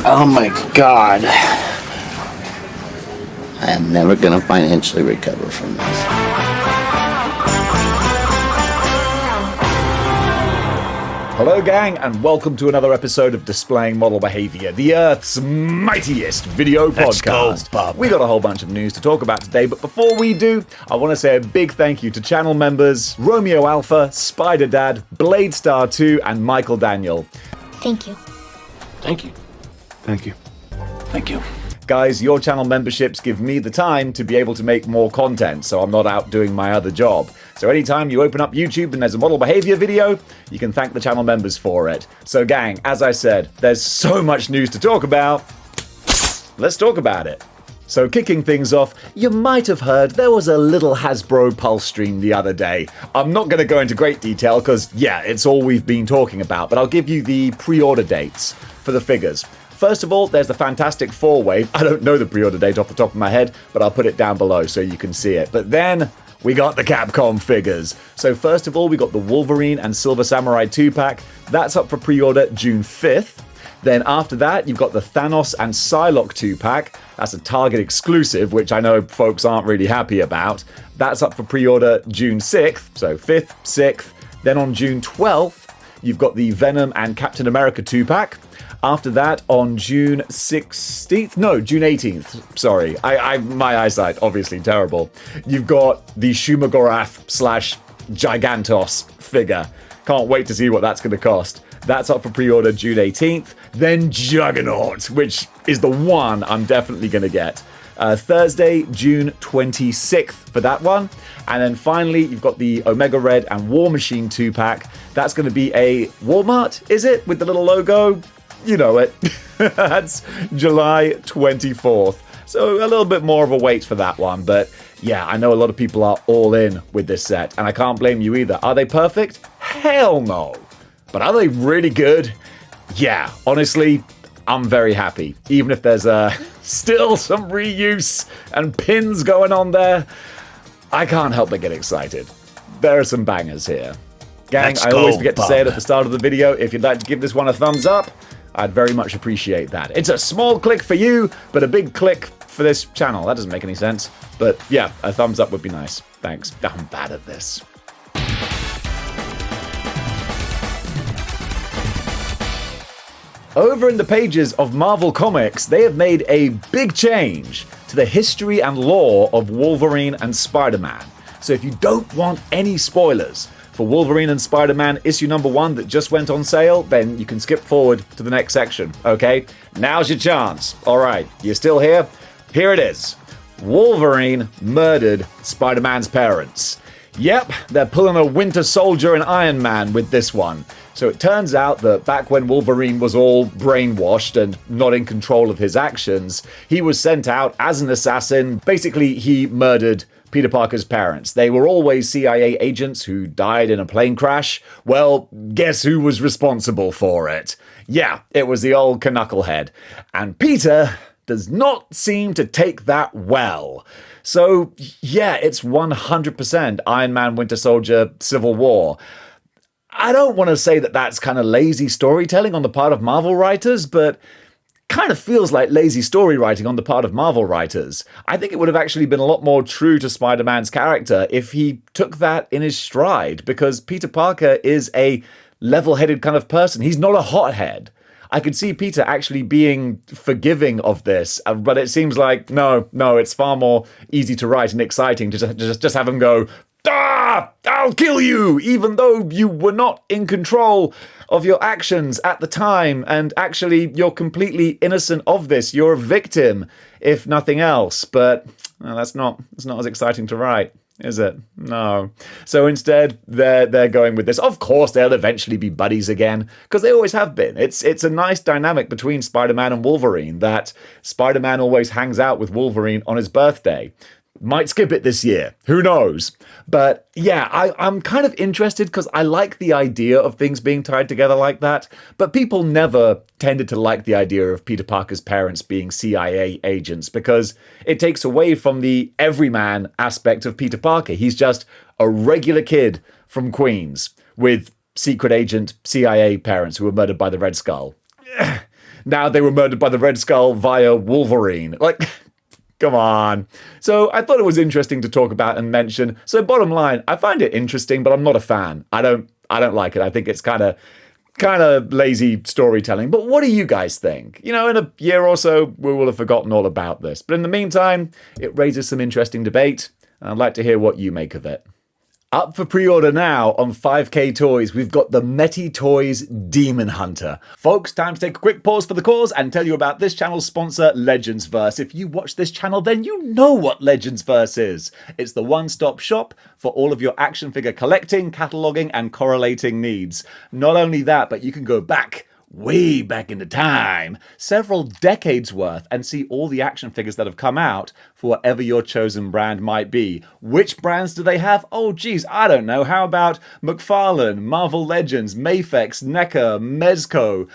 Oh my God. I am never going to financially recover from this. Hello gang, and welcome to another episode of Displaying-Model-Behaviour, the Earth's mightiest video podcast. Go, we got a whole bunch of news to talk about today, but before we do, I want to say a big thank you to channel members Romeo Alpha, Spider Dad, Blade Star 2, and Michael Daniel. Thank you. Thank you. Thank you. Thank you. Guys, your channel memberships give me the time to be able to make more content, so I'm not out doing my other job. So anytime you open up YouTube and there's a model behavior video, you can thank the channel members for it. So gang, as I said, there's so much news to talk about. Let's talk about it. So kicking things off, you might have heard there was a little Hasbro Pulse stream the other day. I'm not going to go into great detail because, yeah, it's all we've been talking about, but I'll give you the pre-order dates for the figures. First of all, there's the Fantastic Four-Wave. I don't know the pre-order date off the top of my head, but I'll put it down below so you can see it. But then we got the Capcom figures. So first of all, we got the Wolverine and Silver Samurai 2-pack. That's up for pre-order June 5th. Then after that, you've got the Thanos and Psylocke 2-pack. That's a Target exclusive, which I know folks aren't really happy about. That's up for pre-order June 6th, so 5th, 6th. Then on June 12th, you've got the Venom and Captain America 2-pack. After that, on June 16th, no, June 18th, sorry, my eyesight, obviously terrible. You've got the Shumagorath / Gigantos figure. Can't wait to see what that's going to cost. That's up for pre-order June 18th. Then Juggernaut, which is the one I'm definitely going to get. Thursday, June 26th for that one. And then finally, you've got the Omega Red and War Machine 2-pack. That's going to be a Walmart, is it? With the little logo? You know it. That's July 24th. So a little bit more of a wait for that one. But yeah, I know a lot of people are all in with this set. And I can't blame you either. Are they perfect? Hell no. But are they really good? Yeah, honestly, I'm very happy. Even if there's still some reuse and pins going on there, I can't help but get excited. There are some bangers here. Gang, I always forget to say it at the start of the video. If you'd like to give this one a thumbs up, I'd very much appreciate that. It's a small click for you, but a big click for this channel. That doesn't make any sense. But yeah, a thumbs up would be nice. Thanks. I'm bad at this. Over in the pages of Marvel Comics, they have made a big change to the history and lore of Wolverine and Spider-Man. So if you don't want any spoilers for Wolverine and Spider-Man issue number 1 that just went on sale, then you can skip forward to the next section, okay? Now's your chance. Alright, you're still here? Here it is. Wolverine murdered Spider-Man's parents. Yep, they're pulling a Winter Soldier and Iron Man with this one. So it turns out that back when Wolverine was all brainwashed and not in control of his actions, he was sent out as an assassin. Basically, he murdered Peter Parker's parents. They were always CIA agents who died in a plane crash. Well, guess who was responsible for it? Yeah, it was the old knucklehead. And Peter does not seem to take that well. So, yeah, it's 100% Iron Man, Winter Soldier, Civil War. I don't want to say that that's kind of lazy storytelling on the part of Marvel writers, but kind of feels like lazy story writing on the part of Marvel writers. I think it would have actually been a lot more true to Spider-Man's character if he took that in his stride, because Peter Parker is a level-headed kind of person. He's not a hothead. I could see Peter actually being forgiving of this, but it seems like, no, it's far more easy to write and exciting to just have him go, "Ah, I'll kill you," even though you were not in control of your actions at the time, and actually you're completely innocent of this. You're a victim, if nothing else. But well, that's not as exciting to write, is it? No. So instead, they're going with this. Of course, they'll eventually be buddies again, because they always have been. It's a nice dynamic between Spider-Man and Wolverine, that Spider-Man always hangs out with Wolverine on his birthday. Might skip it this year. Who knows? But yeah, I'm kind of interested because I like the idea of things being tied together like that. But people never tended to like the idea of Peter Parker's parents being CIA agents because it takes away from the everyman aspect of Peter Parker. He's just a regular kid from Queens with secret agent CIA parents who were murdered by the Red Skull. now they were murdered by the Red Skull via Wolverine. Like, come on. So I thought it was interesting to talk about and mention. So bottom line, I find it interesting, but I'm not a fan. I don't like it. I think it's kind of lazy storytelling. But what do you guys think? You know, in a year or so, we will have forgotten all about this. But in the meantime, it raises some interesting debate. I'd like to hear what you make of it. Up for pre-order now on 5K Toys, we've got the Mety Toys Demon Hunter. Folks, time to take a quick pause for the cause and tell you about this channel's sponsor, Legendsverse. If you watch this channel, then you know what Legendsverse is. It's the one-stop shop for all of your action figure collecting, cataloging, and correlating needs. Not only that, but you can go way back into time, several decades worth, and see all the action figures that have come out for whatever your chosen brand might be. Which brands do they have? Oh geez, I don't know. How about McFarlane, Marvel Legends, Mafex, NECA, Mezco,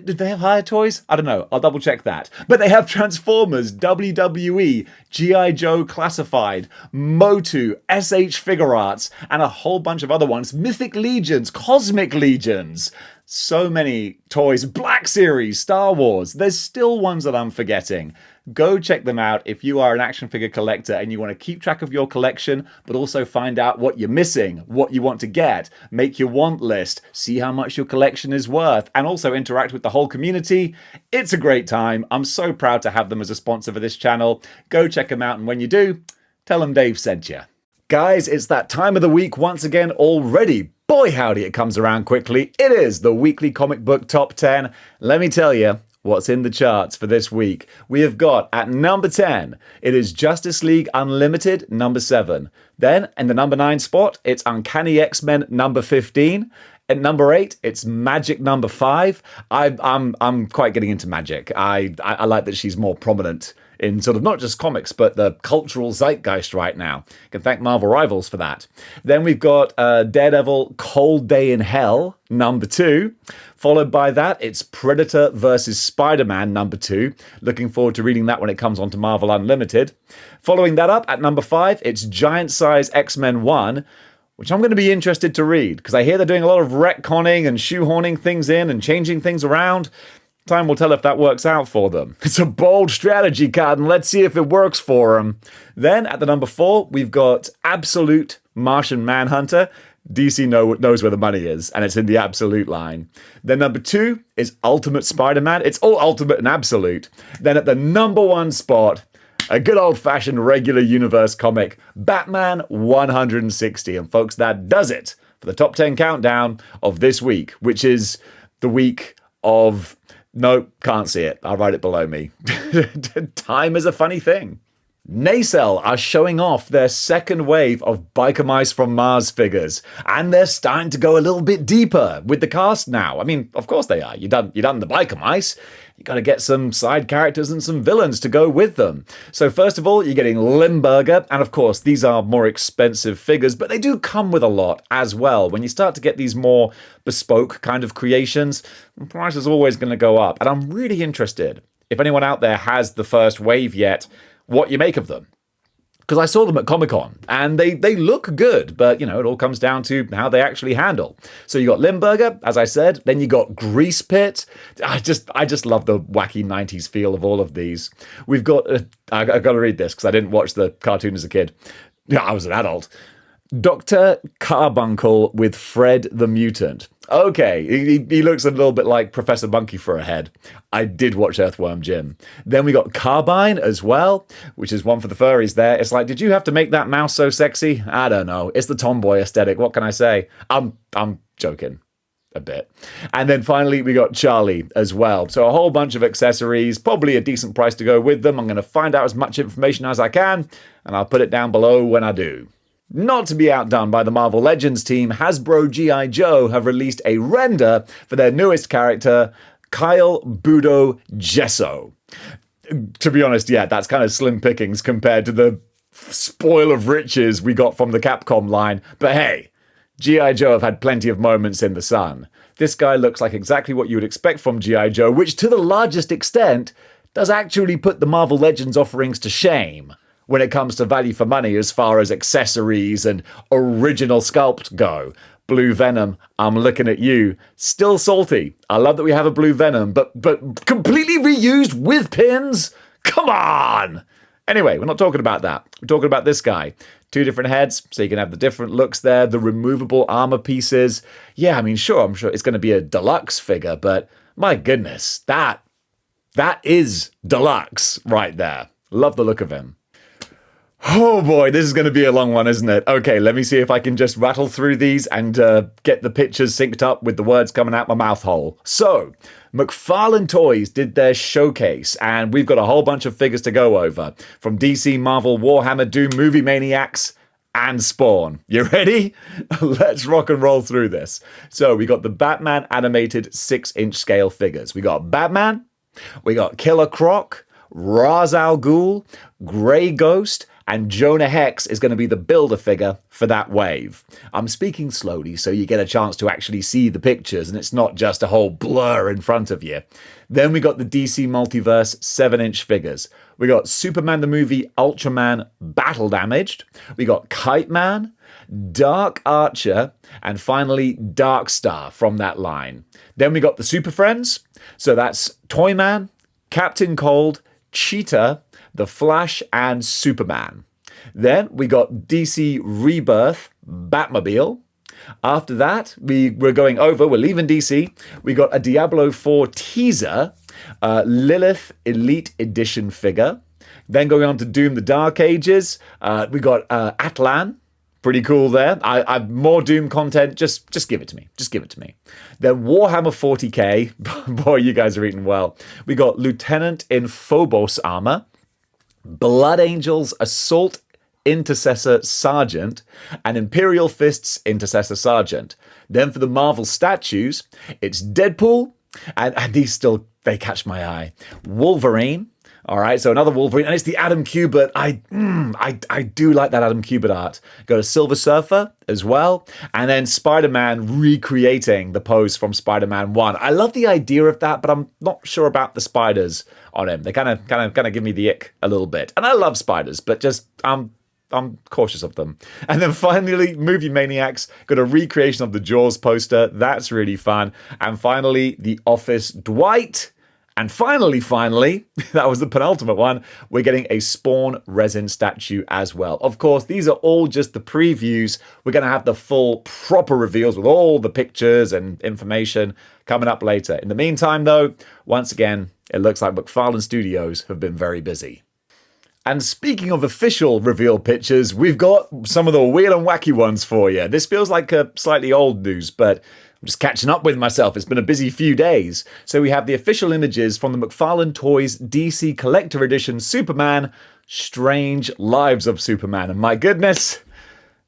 did they have Higher Toys? I don't know, I'll double check that. But they have Transformers, WWE, G.I. Joe Classified, Motu, SH Figure Arts, and a whole bunch of other ones. Mythic Legions, Cosmic Legions. So many toys, Black Series, Star Wars. There's still ones that I'm forgetting. Go check them out if you are an action figure collector and you want to keep track of your collection, but also find out what you're missing, what you want to get, make your want list, see how much your collection is worth, and also interact with the whole community. It's a great time. I'm so proud to have them as a sponsor for this channel. Go check them out, and when you do, tell them Dave sent you. Guys, it's that time of the week once again already. Boy, howdy, it comes around quickly. It is the weekly comic book top 10. Let me tell you what's in the charts for this week. We have got at number 10, it is Justice League Unlimited, number 7. Then in the number 9 spot, it's Uncanny X-Men, number 15. At number 8, it's Magic number 5. I'm quite getting into Magic. I like that she's more prominent in sort of not just comics, but the cultural zeitgeist right now. Can thank Marvel Rivals for that. Then we've got Daredevil Cold Day in Hell, number 2. Followed by that, it's Predator versus Spider-Man, number 2. Looking forward to reading that when it comes onto Marvel Unlimited. Following that up, at number 5, it's Giant Size X-Men 1, which I'm going to be interested to read, because I hear they're doing a lot of retconning and shoehorning things in and changing things around. Time will tell if that works out for them. It's a bold strategy, Cotton. Let's see if it works for them. Then, at the number 4, we've got Absolute Martian Manhunter. DC knows where the money is, and it's in the Absolute line. Then number 2 is Ultimate Spider-Man. It's all Ultimate and Absolute. Then at the number 1 spot, a good old-fashioned regular universe comic, Batman 160. And folks, that does it for the top 10 countdown of this week, which is the week of... No, can't see it. I'll write it below me. Time is a funny thing. Nacelle are showing off their second wave of Biker Mice from Mars figures, and they're starting to go a little bit deeper with the cast now. I mean, of course they are. You done the Biker Mice. You got to get some side characters and some villains to go with them. So first of all, you're getting Limburger, and of course these are more expensive figures, but they do come with a lot as well. When you start to get these more bespoke kind of creations, the price is always going to go up. And I'm really interested, if anyone out there has the first wave yet, what you make of them. Because I saw them at Comic-Con, and they look good, but, you know, it all comes down to how they actually handle. So you got Limburger, as I said, then you got Grease Pit. I just love the wacky 90s feel of all of these. We've got, I got to read this, because I didn't watch the cartoon as a kid. Yeah, I was an adult. Dr. Carbuncle with Fred the Mutant. Okay, he looks a little bit like Professor Monkey for a head. I did watch Earthworm Jim. Then we got Carbine as well, which is one for the furries there. It's like, did you have to make that mouse so sexy? I don't know. It's the tomboy aesthetic. What can I say? I'm joking a bit. And then finally, we got Charlie as well. So a whole bunch of accessories, probably a decent price to go with them. I'm going to find out as much information as I can, and I'll put it down below when I do. Not to be outdone by the Marvel Legends team, Hasbro G.I. Joe have released a render for their newest character, Kyle Budo Gesso. To be honest, yeah, that's kind of slim pickings compared to the spoil of riches we got from the Capcom line. But hey, G.I. Joe have had plenty of moments in the sun. This guy looks like exactly what you would expect from G.I. Joe, which to the largest extent does actually put the Marvel Legends offerings to shame when it comes to value for money as far as accessories and original sculpt go. Blue Venom, I'm looking at you. Still salty. I love that we have a Blue Venom, but completely reused with pins? Come on! Anyway, we're not talking about that. We're talking about this guy. 2 different heads, so you can have the different looks there, the removable armor pieces. Yeah, I mean, sure, I'm sure it's going to be a deluxe figure, but my goodness, that is deluxe right there. Love the look of him. Oh boy, this is going to be a long one, isn't it? Okay, let me see if I can just rattle through these and get the pictures synced up with the words coming out my mouth hole. So, McFarlane Toys did their showcase, and we've got a whole bunch of figures to go over. From DC, Marvel, Warhammer, Doom, Movie Maniacs, and Spawn. You ready? Let's rock and roll through this. So, we got the Batman animated 6-inch scale figures. We got Batman, we got Killer Croc, Ra's al Ghul, Grey Ghost, and Jonah Hex is going to be the Build-A-Figure for that wave. I'm speaking slowly so you get a chance to actually see the pictures and it's not just a whole blur in front of you. Then we got the DC Multiverse 7-inch figures. We got Superman the Movie Ultraman Battle Damaged. We got Kite Man, Dark Archer, and finally Dark Star from that line. Then we got the Super Friends. So that's Toyman, Captain Cold, Cheetah, The Flash, and Superman. Then we got DC Rebirth Batmobile. After that, we're leaving DC. We got a Diablo 4 teaser, Lilith Elite Edition figure. Then going on to Doom the Dark Ages, we got Atlan. Pretty cool there. I've more Doom content. Just give it to me. Just give it to me. Then Warhammer 40k. Boy, you guys are eating well. We got Lieutenant in Phobos armor, Blood Angels Assault Intercessor Sergeant, and Imperial Fists Intercessor Sergeant. Then for the Marvel statues, it's Deadpool, and these still, they catch my eye. Wolverine. All right, so another Wolverine, and it's the Adam Kubert. I do like that Adam Kubert art. Got a Silver Surfer as well, and then Spider-Man recreating the pose from Spider-Man 1. I love the idea of that, but I'm not sure about the spiders on him. They kind of give me the ick a little bit. And I love spiders, but just I'm cautious of them. And then finally, Movie Maniacs got a recreation of the Jaws poster. That's really fun. And finally, The Office Dwight. And finally, that was the penultimate one, we're getting a Spawn resin statue as well. Of course, these are all just the previews. We're going to have the full proper reveals with all the pictures and information coming up later. In the meantime, though, once again, it looks like McFarlane Studios have been very busy. And speaking of official reveal pictures, we've got some of the weird and wacky ones for you. This feels like a slightly old news, but I'm just catching up with myself. It's been a busy few days. So we have the official images from the McFarlane Toys DC Collector Edition Superman, Strange Lives of Superman. And my goodness,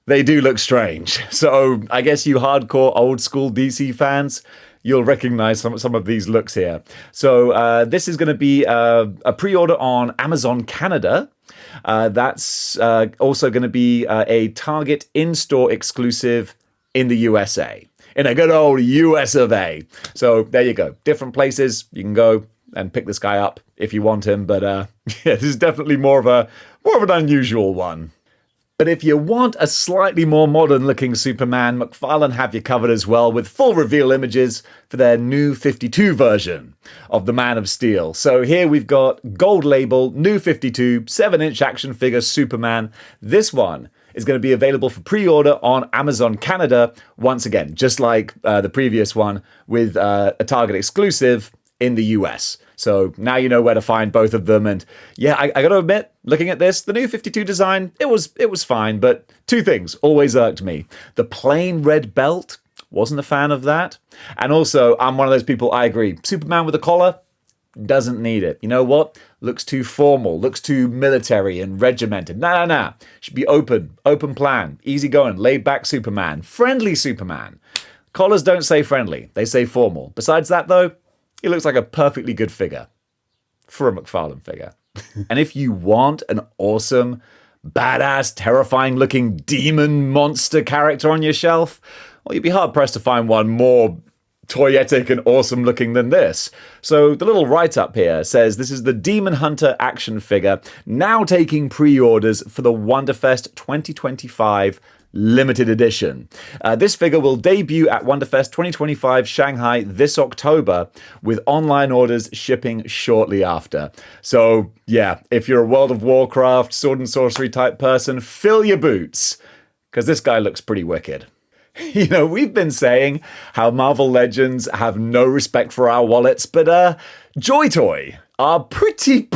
they do look strange. So I guess you hardcore old school DC fans, you'll recognize some of these looks here. So this is going to be a pre-order on Amazon Canada. That's also going to be a Target in-store exclusive in the USA. In a good old US of A. So there you go. Different places you can go and pick this guy up if you want him. But yeah, this is definitely more of an unusual one. But if you want a slightly more modern looking Superman, McFarlane have you covered as well with full reveal images for their new 52 version of the Man of Steel. So here we've got gold label, new 52, 7-inch action figure Superman. This one is going to be available for pre-order on Amazon Canada, once again, just like the previous one, with a Target exclusive in the US. So now you know where to find both of them. And yeah, I got to admit, looking at this, the new 52 design, it was fine, but 2 things always irked me. The plain red belt, wasn't a fan of that. And also, I'm one of those people, I agree, Superman with a collar, doesn't need it. You know what? Looks too formal, looks too military and regimented. Nah. Should be open plan, easy going, laid back Superman, friendly Superman. Collars don't say friendly, they say formal. Besides that though, he looks like a perfectly good figure for a McFarlane figure. And if you want an awesome, badass, terrifying looking demon monster character on your shelf, well, you'd be hard pressed to find one more toyetic and awesome looking than this. So the little write-up here says this is the Demon Hunter action figure now taking pre-orders for the Wonderfest 2025 limited edition. This figure will debut at Wonderfest 2025 Shanghai this October, with online orders shipping shortly after. So yeah, if you're a World of Warcraft, sword and sorcery type person, fill your boots, because this guy looks pretty wicked. You know, we've been saying how Marvel Legends have no respect for our wallets, but JoJo are pretty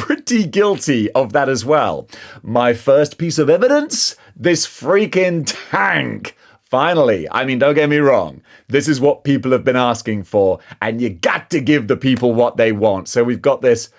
guilty of that as well. My first piece of evidence? This freaking tank. Finally, I mean, don't get me wrong. This is what people have been asking for, and you got to give the people what they want. So we've got this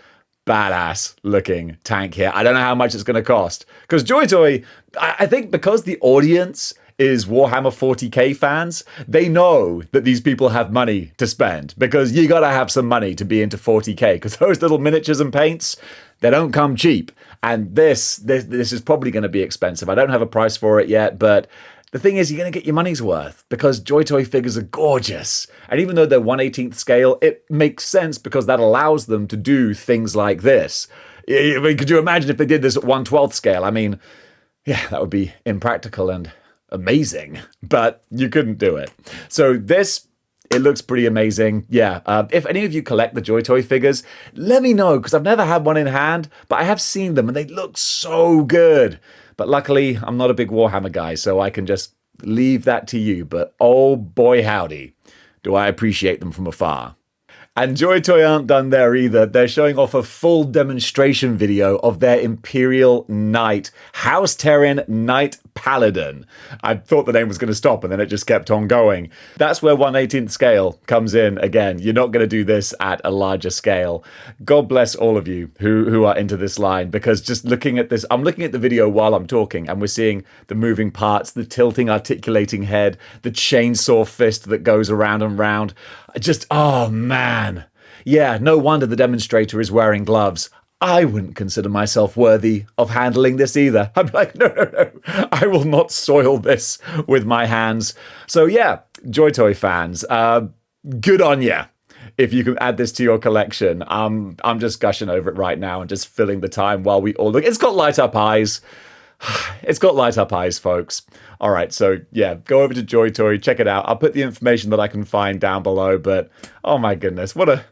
badass looking tank here. I don't know how much it's going to cost, because JoJo, I think because the audience is Warhammer 40k fans, they know that these people have money to spend, because you gotta have some money to be into 40k, because those little miniatures and paints, they don't come cheap. And this is probably going to be expensive. I don't have a price for it yet, but the thing is, you're going to get your money's worth, because JoJo figures are gorgeous. And even though they're 1/18th scale, it makes sense because that allows them to do things like this. I mean, could you imagine if they did this at 1/12th scale? I mean, yeah, that would be impractical and amazing, but you couldn't do it. So this, it looks pretty amazing. Yeah, if any of you collect the JoJo figures, let me know, because I've never had one in hand, but I have seen them and they look so good. But luckily, I'm not a big Warhammer guy, so I can just leave that to you. But oh boy howdy, do I appreciate them from afar. And JoJo aren't done there either. They're showing off a full demonstration video of their Imperial Knight, House Terran Knight Paladin. I thought the name was going to stop, and then it just kept on going. That's where 1/18th scale comes in again. You're not going to do this at a larger scale. God bless all of you who are into this line, because just looking at this, I'm looking at the video while I'm talking, and we're seeing the moving parts, the tilting, articulating head, the chainsaw fist that goes around and round. Just, oh man. Yeah, no wonder the demonstrator is wearing gloves. I wouldn't consider myself worthy of handling this either. I'm like, no. I will not soil this with my hands. So yeah, JoJo fans, good on ya if you can add this to your collection. I'm just gushing over it right now and just filling the time while we all look. It's got light up eyes. It's got light up eyes, folks. All right, so yeah, go over to JoJo, check it out. I'll put the information that I can find down below, but oh my goodness, what a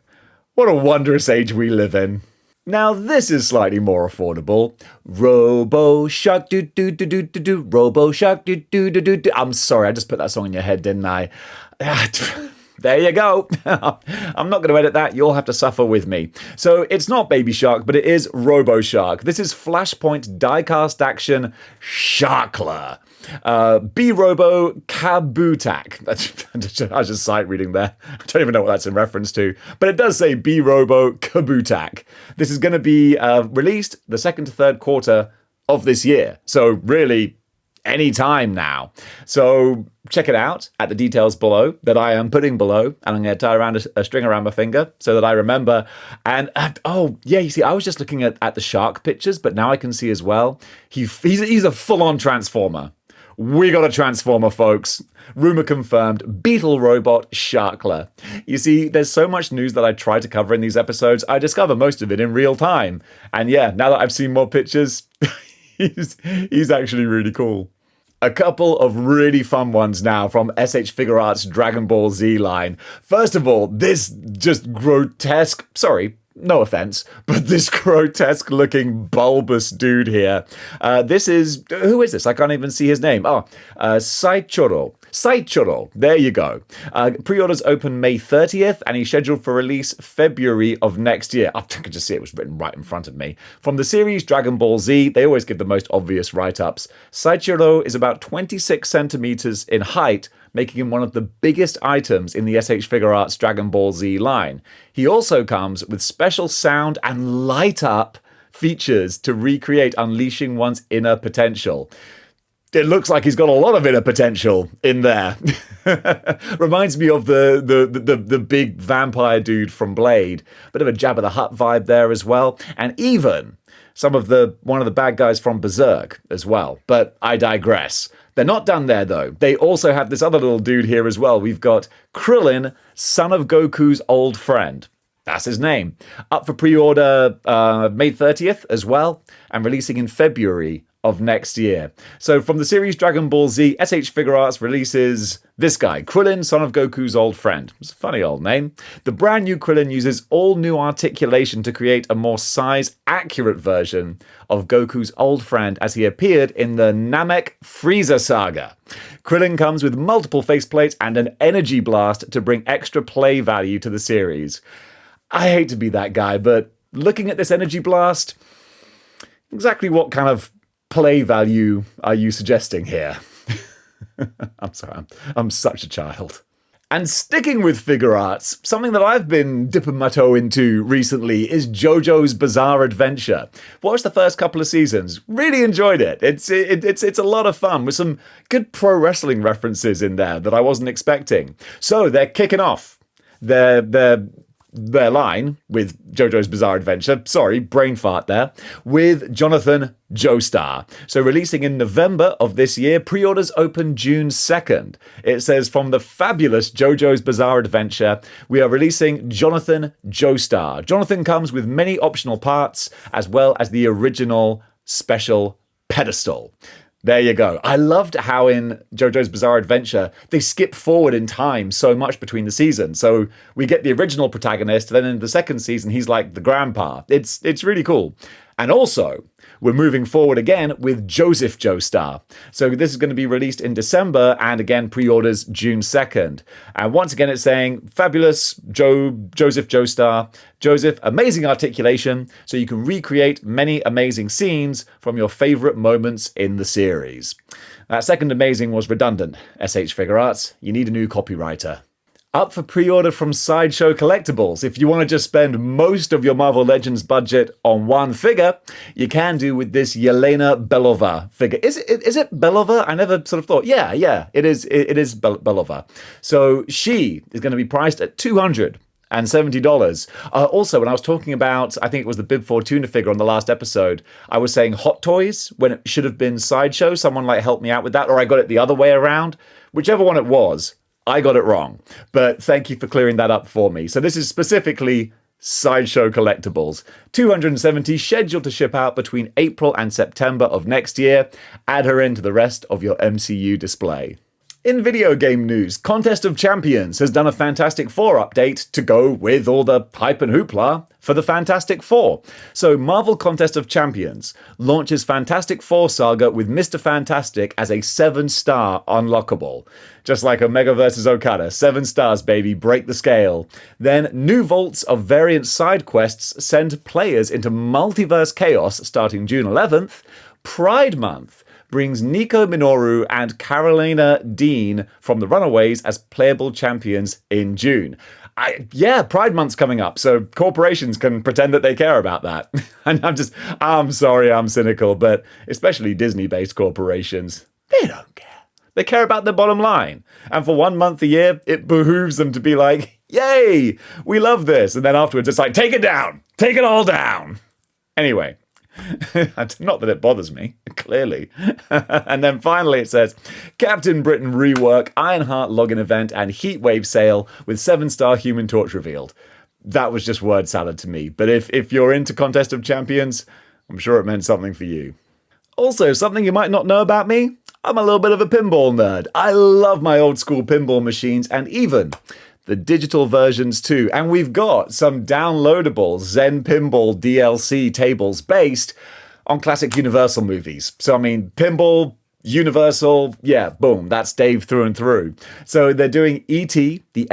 wondrous age we live in. Now this is slightly more affordable. Robo Shark do do do do do do. Robo Shark do do do do do. I'm sorry, I just put that song in your head, didn't I? There you go. I'm not going to edit that. You'll have to suffer with me. So it's not Baby Shark, but it is Robo Shark. This is Flashpoint diecast action Sharkler. B-Robo Kabutak. I was just sight reading there. I don't even know what that's in reference to. But it does say B-Robo Kabutak. This is going to be released the second to third quarter of this year. So really, any time now. So check it out at the details below that I am putting below, and I'm going to tie around a string around my finger so that I remember. And oh yeah, you see, I was just looking at the shark pictures, but now I can see as well. He's a full-on transformer. We got a transformer, folks. Rumor confirmed. Beetle robot Sharkler. You see, there's so much news that I try to cover in these episodes. I discover most of it in real time. And yeah, now that I've seen more pictures, he's actually really cool. A couple of really fun ones now from SH Figure Arts Dragonabll Z line. First of all, this just grotesque, sorry, no offense, but this grotesque looking bulbous dude here. This is, who is this? I can't even see his name. Oh, Saichoro. There you go. Pre-orders open May 30th, and he's scheduled for release February of next year. I can just see it was written right in front of me. From the series Dragonabll Z, they always give the most obvious write-ups. Saichiro is about 26 centimeters in height, making him one of the biggest items in the SH Figure Arts Dragonabll Z line. He also comes with special sound and light-up features to recreate unleashing one's inner potential. It looks like he's got a lot of inner potential in there. Reminds me of the big vampire dude from Blade. Bit of a Jabba the Hutt vibe there as well. And even one of the bad guys from Berserk as well. But I digress. They're not done there, though. They also have this other little dude here as well. We've got Krillin, son of Goku's old friend. That's his name. Up for pre-order May 30th as well, and releasing in February of next year. So from the series Dragonabll Z, SH Figuarts releases this guy, Krillin, son of Goku's old friend. It's a funny old name. The brand new Krillin uses all new articulation to create a more size-accurate version of Goku's old friend as he appeared in the Namek Frieza saga. Krillin comes with multiple faceplates and an energy blast to bring extra play value to the series. I hate to be that guy, but looking at this energy blast, exactly what kind of play value are you suggesting here? I'm sorry, I'm such a child. And sticking with figure arts, something that I've been dipping my toe into recently is JoJo's Bizarre Adventure. Watched the first couple of seasons, really enjoyed it. It's a lot of fun with some good pro wrestling references in there that I wasn't expecting. So they're kicking off their line with JoJo's Bizarre Adventure, sorry, brain fart there, with Jonathan Joestar. So releasing in November of this year, pre-orders open June 2nd. It says, from the fabulous JoJo's Bizarre Adventure, we are releasing Jonathan Joestar. Jonathan comes with many optional parts, as well as the original special pedestal. There you go. I loved how in JoJo's Bizarre Adventure, they skip forward in time so much between the seasons. So we get the original protagonist, then in the second season, he's like the grandpa. It's really cool. And also, we're moving forward again with Joseph Joestar. So this is going to be released in December, and again, pre-orders June 2nd. And once again, it's saying, fabulous Joseph Joestar. Joseph, amazing articulation, so you can recreate many amazing scenes from your favorite moments in the series. That second amazing was redundant, SH Figuarts. You need a new copywriter. Up for pre-order from Sideshow Collectibles. If you want to just spend most of your Marvel Legends budget on one figure, you can do with this Yelena Belova figure. Is it Belova? I never sort of thought. Yeah, it is Belova. So she is going to be priced at $270. Also, when I was talking about, I think it was the Bib Fortuna figure on the last episode, I was saying Hot Toys when it should have been Sideshow. Someone helped me out with that, or I got it the other way around. Whichever one it was, I got it wrong, but thank you for clearing that up for me. So this is specifically Sideshow Collectibles. $270, scheduled to ship out between April and September of next year. Add her into the rest of your MCU display. In video game news, Contest of Champions has done a Fantastic Four update to go with all the hype and hoopla for the Fantastic Four. So Marvel Contest of Champions launches Fantastic Four Saga with Mr. Fantastic as a 7-star unlockable. Just like Omega vs. Okada, 7 stars, baby, break the scale. Then new vaults of variant side quests send players into multiverse chaos starting June 11th. Pride Month brings Nico Minoru and Carolina Dean from the Runaways as playable champions in June. Pride Month's coming up, so corporations can pretend that they care about that. And I'm sorry I'm cynical, but especially Disney-based corporations, they don't care. They care about their bottom line. And for 1 month a year, it behooves them to be like, yay, we love this. And then afterwards, it's like, take it down. Take it all down. Anyway. Not that it bothers me, clearly. And then finally it says, Captain Britain rework, Ironheart login event, and Heatwave sale with 7-star Human Torch revealed. That was just word salad to me. But if you're into Contest of Champions, I'm sure it meant something for you. Also, something you might not know about me, I'm a little bit of a pinball nerd. I love my old school pinball machines, and even the digital versions too. And we've got some downloadable Zen Pinball DLC tables based on classic Universal movies. So, I mean, Pinball, Universal, yeah, boom, that's Dave through and through. So they're doing E.T., the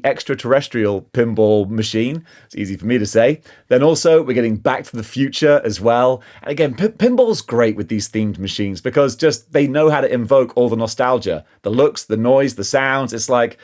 extraterrestrial pinball machine. It's easy for me to say. Then also, we're getting Back to the Future as well. And again, pinball's great with these themed machines because just they know how to invoke all the nostalgia. The looks, the noise, the sounds. It's like,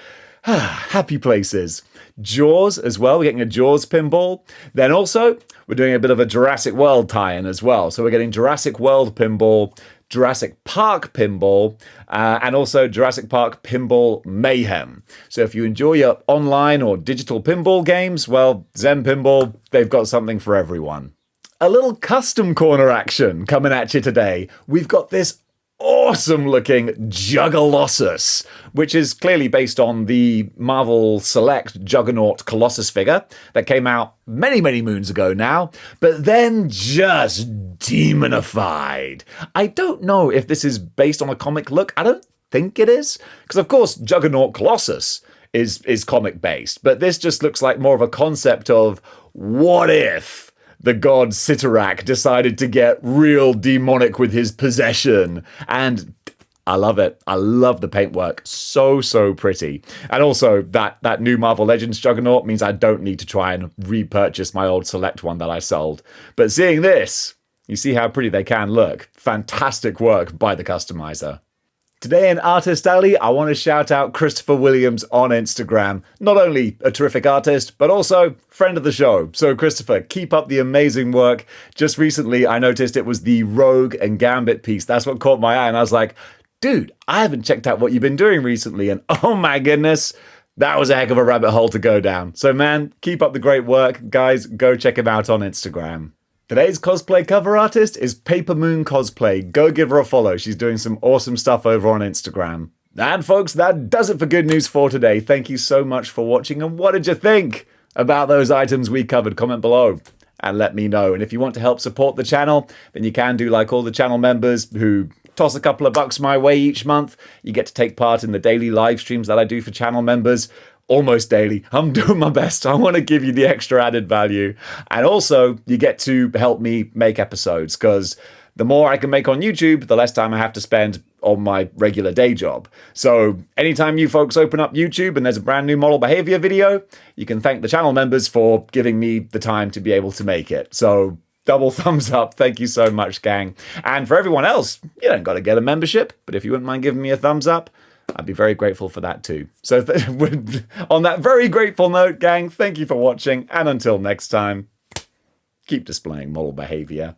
happy places. Jaws as well. We're getting a Jaws pinball. Then also, we're doing a bit of a Jurassic World tie-in as well. So we're getting Jurassic World pinball, Jurassic Park pinball, and also Jurassic Park Pinball Mayhem. So if you enjoy your online or digital pinball games, well, Zen Pinball, they've got something for everyone. A little custom corner action coming at you today. We've got this awesome looking Juggalossus, which is clearly based on the Marvel Select Juggernaut Colossus figure that came out many, many moons ago now, but then just demonified. I don't know if this is based on a comic look. I don't think it is. Because, of course, Juggernaut Colossus is comic based. But this just looks like more of a concept of what if the god Sitarak decided to get real demonic with his possession. And I love it. I love the paintwork. So, so pretty. And also, that new Marvel Legends Juggernaut means I don't need to try and repurchase my old Select one that I sold. But seeing this, you see how pretty they can look. Fantastic work by the customizer. Today in Artist Alley, I want to shout out Christopher Williams on Instagram. Not only a terrific artist, but also friend of the show. So Christopher, keep up the amazing work. Just recently, I noticed it was the Rogue and Gambit piece. That's what caught my eye, and I was like, dude, I haven't checked out what you've been doing recently, and oh my goodness, that was a heck of a rabbit hole to go down. So man, keep up the great work. Guys, go check him out on Instagram. Today's cosplay cover artist is Paper Moon Cosplay. Go give her a follow. She's doing some awesome stuff over on Instagram. And folks, that does it for Good News for today. Thank you so much for watching. And what did you think about those items we covered? Comment below and let me know. And if you want to help support the channel, then you can do like all the channel members who toss a couple of bucks my way each month. You get to take part in the daily live streams that I do for channel members. Almost daily. I'm doing my best. I want to give you the extra added value. And also, you get to help me make episodes, because the more I can make on YouTube, the less time I have to spend on my regular day job. So anytime you folks open up YouTube and there's a brand new model behavior video, you can thank the channel members for giving me the time to be able to make it. So double thumbs up. Thank you so much, gang. And for everyone else, you don't got to get a membership, but if you wouldn't mind giving me a thumbs up, I'd be very grateful for that too. So on that very grateful note, gang, thank you for watching. And until next time, keep displaying model behavior.